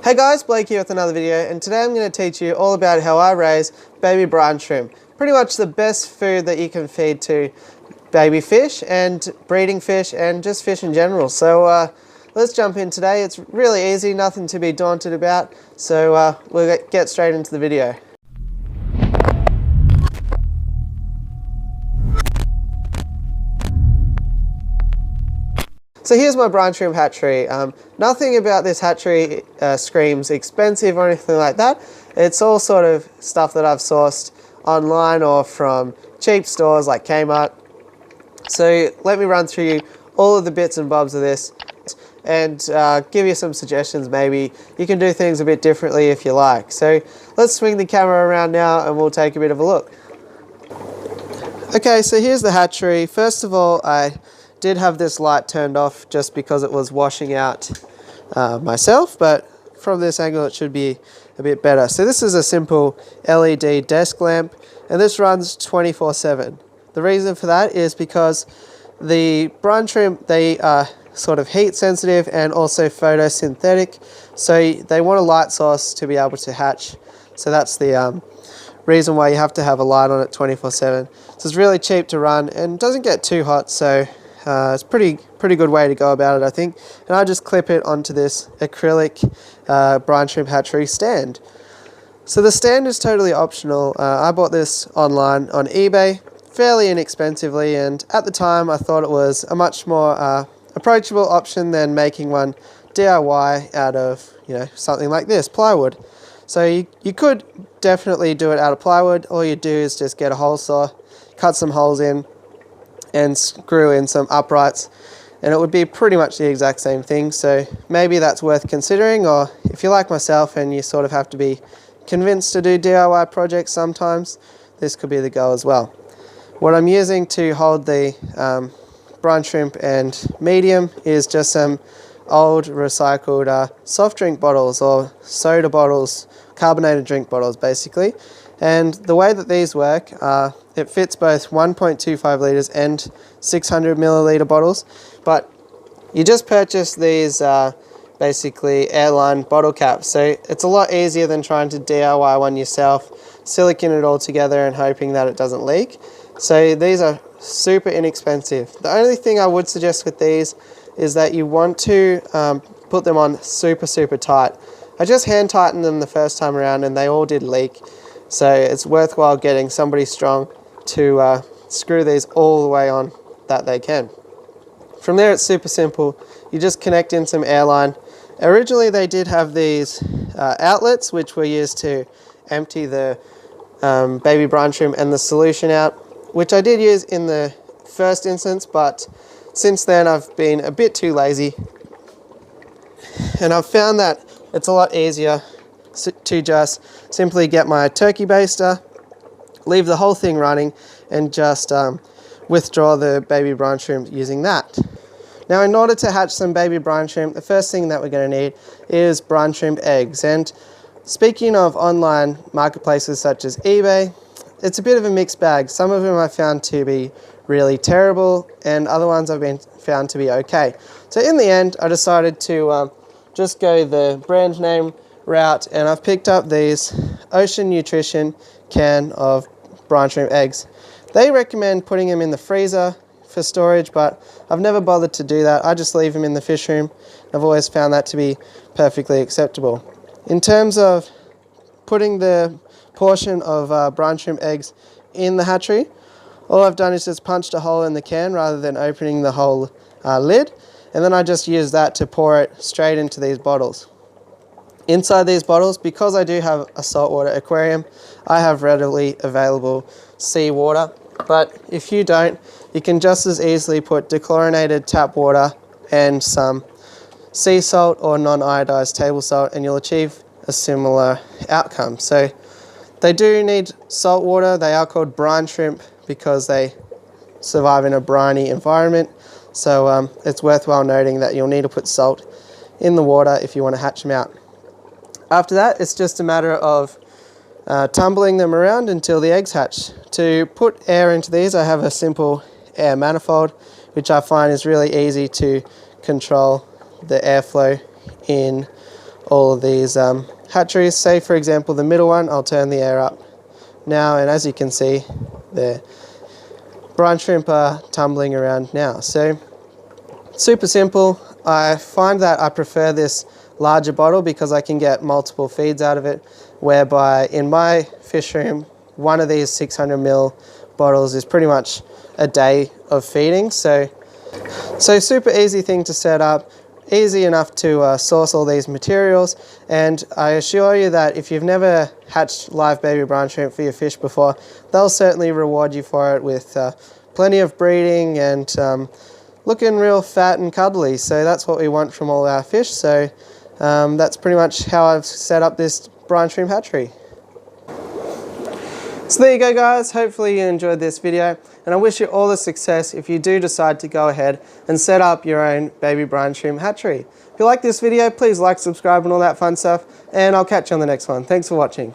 Hey guys, Blake here with another video, and today I'm going to teach you all about how I raise baby brine shrimp. Pretty much the best food that you can feed to baby fish and breeding fish and just fish in general. So let's jump in today. It's really easy, nothing to be daunted about, so we'll get straight into the video. So here's my brine shrimp hatchery. Nothing about this hatchery screams expensive or anything like that. It's all sort of stuff that I've sourced online or from cheap stores like Kmart. So let me run through you all of the bits and bobs of this and give you some suggestions. Maybe you can do things a bit differently if you like. So let's swing the camera around now and we'll take a bit of a look. Okay, so here's the hatchery. First of all, I did have this light turned off just because it was washing out myself, but from this angle it should be a bit better. So this is a simple LED desk lamp, and this runs 24/7. The reason for that is because the brine shrimp, they are sort of heat sensitive and also photosynthetic, so they want a light source to be able to hatch. So that's the reason why you have to have a light on it 24/7. So it's really cheap to run and doesn't get too hot, so it's pretty good way to go about it, I think. And I just clip it onto this acrylic brine shrimp hatchery stand. So the stand is totally optional. I bought this online on eBay fairly inexpensively, and at the time I thought it was a much more approachable option than making one DIY out of, something like this, plywood. So you could definitely do it out of plywood. All you do is just get a hole saw, cut some holes in, and screw in some uprights, and it would be pretty much the exact same thing. So maybe that's worth considering, or if you're like myself and you sort of have to be convinced to do DIY projects sometimes, this could be the go as well. What I'm using to hold the brine shrimp and medium is just some old recycled soft drink bottles or soda bottles, carbonated drink bottles basically. And the way that these work, it fits both 1.25 litres and 600 milliliter bottles, but you just purchase these basically airline bottle caps. So it's a lot easier than trying to DIY one yourself, silicone it all together and hoping that it doesn't leak. So these are super inexpensive. The only thing I would suggest with these is that you want to put them on super tight. I just hand tightened them the first time around and they all did leak. So it's worthwhile getting somebody strong to screw these all the way on that they can. From there it's super simple. You just connect in some airline. Originally they did have these outlets which were used to empty the baby brine shrimp and the solution out, which I did use in the first instance, but since then I've been a bit too lazy, and I've found that it's a lot easier to just simply get my turkey baster, leave the whole thing running, and just withdraw the baby brine shrimp using that. Now, in order to hatch some baby brine shrimp, the first thing that we're going to need is brine shrimp eggs. And speaking of online marketplaces such as eBay, it's a bit of a mixed bag. Some of them I found to be really terrible, and other ones I've been found to be okay. So in the end, I decided to just go the brand name route, and I've picked up these Ocean Nutrition can of brine shrimp eggs. They recommend putting them in the freezer for storage, but I've never bothered to do that. I just leave them in the fish room. I've always found that to be perfectly acceptable. In terms of putting the portion of brine shrimp eggs in the hatchery, all I've done is just punched a hole in the can rather than opening the whole lid, and then I just use that to pour it straight into these bottles. Inside these bottles, because I do have a saltwater aquarium, I have readily available seawater, but if you don't, you can just as easily put dechlorinated tap water and some sea salt or non-iodized table salt, and you'll achieve a similar outcome. So they do need salt water. They are called brine shrimp because they survive in a briny environment, so it's worthwhile noting that you'll need to put salt in the water if you want to hatch them out. After that, it's just a matter of tumbling them around until the eggs hatch. To put air into these, I have a simple air manifold, which I find is really easy to control the airflow in all of these hatcheries. Say for example the middle one, I'll turn the air up now, and as you can see, the brine shrimp are tumbling around now. So super simple. I find that I prefer this larger bottle because I can get multiple feeds out of it, whereby in my fish room, one of these 600ml bottles is pretty much a day of feeding. So super easy thing to set up, easy enough to source all these materials, and I assure you that if you've never hatched live baby brine shrimp for your fish before, they'll certainly reward you for it with plenty of breeding and looking real fat and cuddly. So that's what we want from all our fish. So that's pretty much how I've set up this brine shrimp hatchery. So there you go guys, hopefully you enjoyed this video, and I wish you all the success if you do decide to go ahead and set up your own baby brine shrimp hatchery. If you like this video, please like, subscribe and all that fun stuff, and I'll catch you on the next one. Thanks for watching.